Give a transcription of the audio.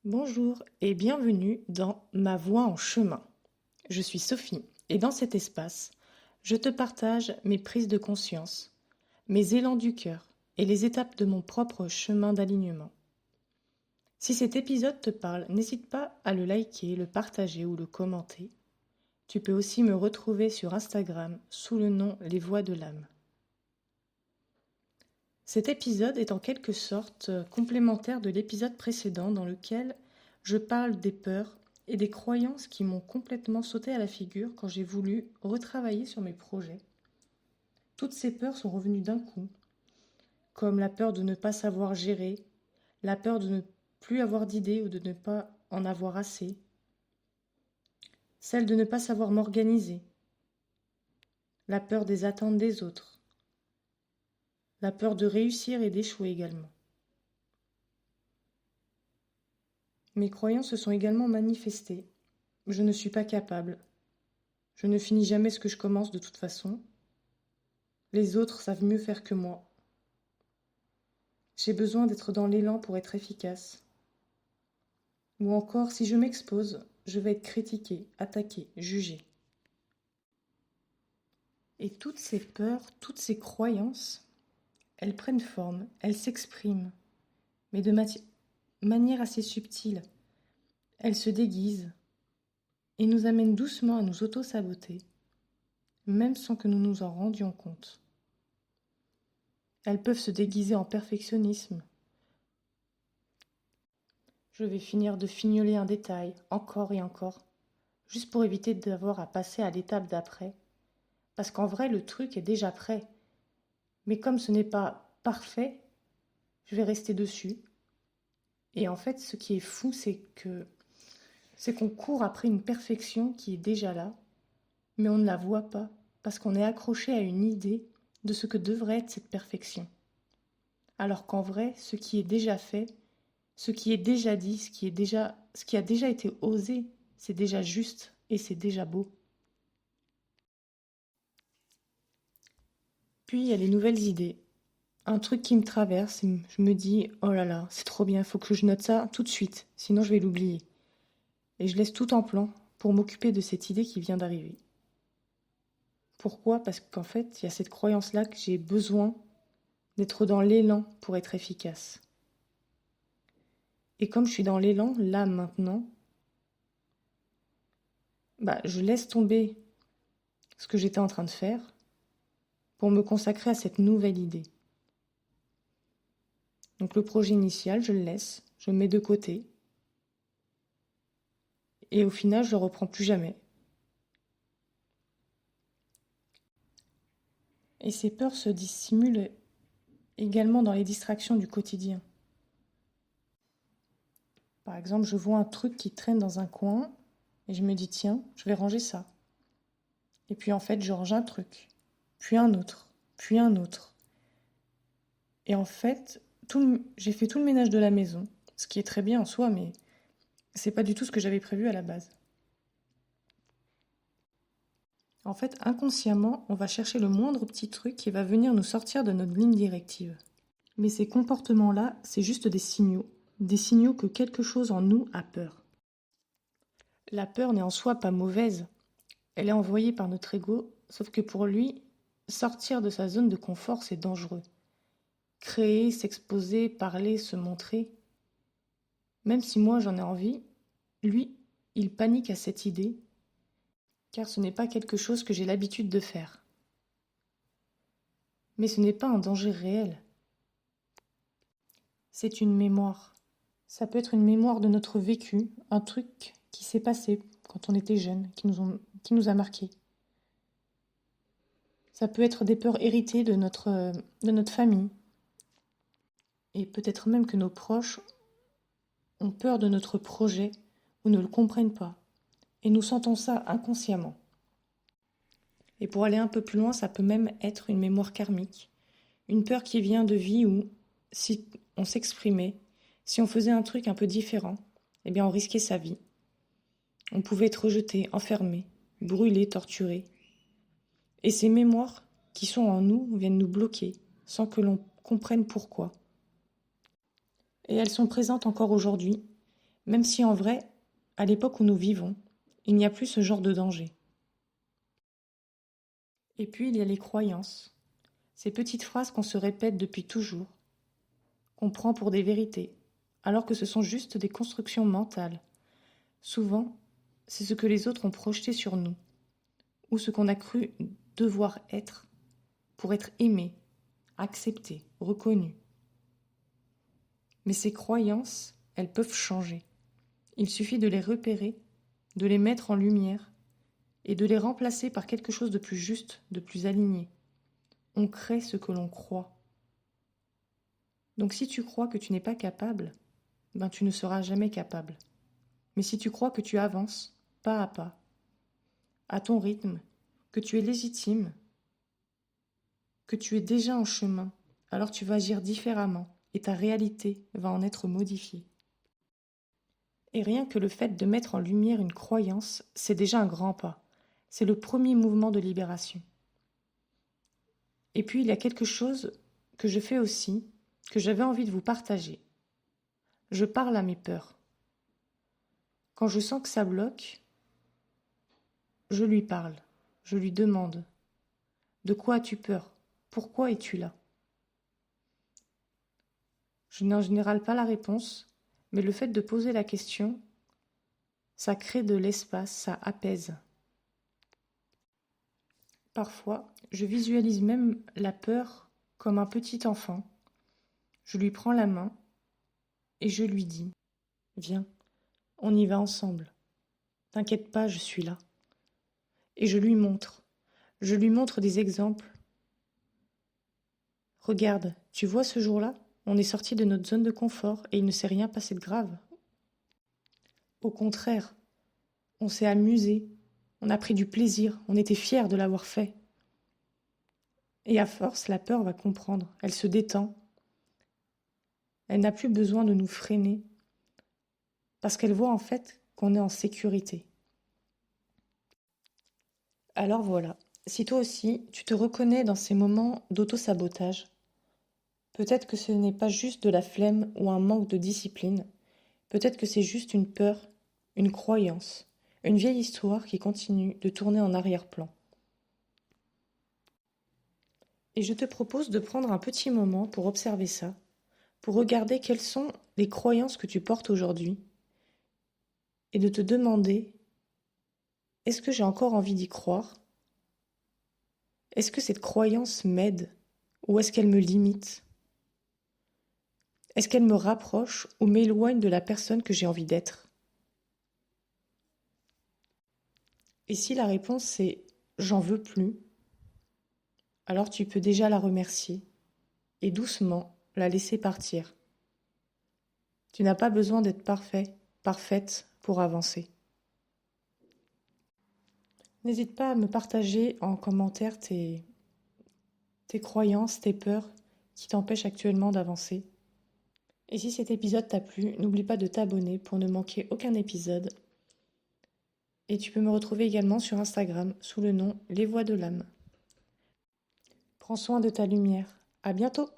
Bonjour et bienvenue dans Ma voix en chemin. Je suis Sophie et dans cet espace, je te partage mes prises de conscience, mes élans du cœur et les étapes de mon propre chemin d'alignement. Si cet épisode te parle, n'hésite pas à le liker, le partager ou le commenter. Tu peux aussi me retrouver sur Instagram sous le nom Les Voix de l'âme. Cet épisode est en quelque sorte complémentaire de l'épisode précédent dans lequel je parle des peurs et des croyances qui m'ont complètement sauté à la figure quand j'ai voulu retravailler sur mes projets. Toutes ces peurs sont revenues d'un coup, comme la peur de ne pas savoir gérer, la peur de ne plus avoir d'idées ou de ne pas en avoir assez, celle de ne pas savoir m'organiser, la peur des attentes des autres, la peur de réussir et d'échouer également. Mes croyances se sont également manifestées. Je ne suis pas capable. Je ne finis jamais ce que je commence de toute façon. Les autres savent mieux faire que moi. J'ai besoin d'être dans l'élan pour être efficace. Ou encore, si je m'expose, je vais être critiquée, attaquée, jugée. Et toutes ces peurs, toutes ces croyances, elles prennent forme, elles s'expriment, mais de manière assez subtile. Elles se déguisent et nous amènent doucement à nous auto-saboter, même sans que nous nous en rendions compte. Elles peuvent se déguiser en perfectionnisme. Je vais finir de fignoler un détail, encore et encore, juste pour éviter d'avoir à passer à l'étape d'après. Parce qu'en vrai, le truc est déjà prêt. Mais comme ce n'est pas parfait, je vais rester dessus. Et en fait, ce qui est fou, c'est qu'on court après une perfection qui est déjà là, mais on ne la voit pas, parce qu'on est accroché à une idée de ce que devrait être cette perfection. Alors qu'en vrai, ce qui est déjà fait, ce qui est déjà dit, ce qui a déjà été osé, c'est déjà juste et c'est déjà beau. Puis il y a les nouvelles idées. Un truc qui me traverse et je me dis, oh là là, c'est trop bien, il faut que je note ça tout de suite, sinon je vais l'oublier. Et je laisse tout en plan pour m'occuper de cette idée qui vient d'arriver. Pourquoi? Parce qu'en fait, il y a cette croyance-là que j'ai besoin d'être dans l'élan pour être efficace. Et comme je suis dans l'élan, là maintenant, je laisse tomber ce que j'étais en train de faire pour me consacrer à cette nouvelle idée. Donc le projet initial, je le laisse, je le mets de côté. Et au final, je ne le reprends plus jamais. Et ces peurs se dissimulent également dans les distractions du quotidien. Par exemple, je vois un truc qui traîne dans un coin et je me dis, tiens, je vais ranger ça. Et puis en fait, je range un truc, puis un autre, puis un autre. Et en fait, j'ai fait tout le ménage de la maison, ce qui est très bien en soi, mais c'est pas du tout ce que j'avais prévu à la base. En fait, inconsciemment, on va chercher le moindre petit truc qui va venir nous sortir de notre ligne directive. Mais ces comportements-là, c'est juste des signaux que quelque chose en nous a peur. La peur n'est en soi pas mauvaise, elle est envoyée par notre ego, sauf que pour lui, sortir de sa zone de confort, c'est dangereux. Créer, s'exposer, parler, se montrer. Même si moi j'en ai envie, lui, il panique à cette idée, car ce n'est pas quelque chose que j'ai l'habitude de faire. Mais ce n'est pas un danger réel. C'est une mémoire. Ça peut être une mémoire de notre vécu, un truc qui s'est passé quand on était jeune, qui nous a marqués. Ça peut être des peurs héritées de notre famille. Et peut-être même que nos proches ont peur de notre projet ou ne le comprennent pas. Et nous sentons ça inconsciemment. Et pour aller un peu plus loin, ça peut même être une mémoire karmique. Une peur qui vient de vie où, si on s'exprimait, si on faisait un truc un peu différent, eh bien on risquait sa vie. On pouvait être rejeté, enfermé, brûlé, torturé. Et ces mémoires qui sont en nous viennent nous bloquer, sans que l'on comprenne pourquoi. Et elles sont présentes encore aujourd'hui, Même si en vrai, à l'époque où nous vivons, il n'y a plus ce genre de danger. Et puis il y a les croyances, ces petites phrases qu'on se répète depuis toujours, qu'on prend pour des vérités, alors que ce sont juste des constructions mentales. Souvent, c'est ce que les autres ont projeté sur nous, ou ce qu'on a cru devoir être pour être aimé, accepté, reconnu. Mais ces croyances, elles peuvent changer. Il suffit de les repérer, de les mettre en lumière et de les remplacer par quelque chose de plus juste, de plus aligné. On crée ce que l'on croit. Donc si tu crois que tu n'es pas capable, ben tu ne seras jamais capable. Mais si tu crois que tu avances, pas à pas, à ton rythme, que tu es légitime, que tu es déjà en chemin, alors tu vas agir différemment et ta réalité va en être modifiée. Et rien que le fait de mettre en lumière une croyance, c'est déjà un grand pas. C'est le premier mouvement de libération. Et puis il y a quelque chose que je fais aussi, que j'avais envie de vous partager. Je parle à mes peurs. Quand je sens que ça bloque, je lui parle, je lui demande. De quoi as-tu peur? Pourquoi es-tu là? Je n'ai en général pas la réponse, mais le fait de poser la question, ça crée de l'espace, ça apaise. Parfois, je visualise même la peur comme un petit enfant. Je lui prends la main et je lui dis: Viens, on y va ensemble. T'inquiète pas, je suis là. Et je lui montre. Je lui montre des exemples. Regarde, tu vois ce jour-là? On est sorti de notre zone de confort et il ne s'est rien passé de grave. Au contraire, on s'est amusé, on a pris du plaisir, on était fiers de l'avoir fait. Et à force, la peur va comprendre, elle se détend. Elle n'a plus besoin de nous freiner parce qu'elle voit en fait qu'on est en sécurité. Alors voilà, si toi aussi tu te reconnais dans ces moments d'auto-sabotage, peut-être que ce n'est pas juste de la flemme ou un manque de discipline, peut-être que c'est juste une peur, une croyance, une vieille histoire qui continue de tourner en arrière-plan. Et je te propose de prendre un petit moment pour observer ça, pour regarder quelles sont les croyances que tu portes aujourd'hui et de te demander: est-ce que j'ai encore envie d'y croire? Est-ce que cette croyance m'aide ou est-ce qu'elle me limite? Est-ce qu'elle me rapproche ou m'éloigne de la personne que j'ai envie d'être? Et si la réponse est j'en veux plus, alors tu peux déjà la remercier et doucement la laisser partir. Tu n'as pas besoin d'être parfait, parfaite pour avancer. N'hésite pas à me partager en commentaire tes croyances, tes peurs qui t'empêchent actuellement d'avancer. Et si cet épisode t'a plu, n'oublie pas de t'abonner pour ne manquer aucun épisode. Et tu peux me retrouver également sur Instagram sous le nom Les Voix de l'âme. Prends soin de ta lumière. À bientôt!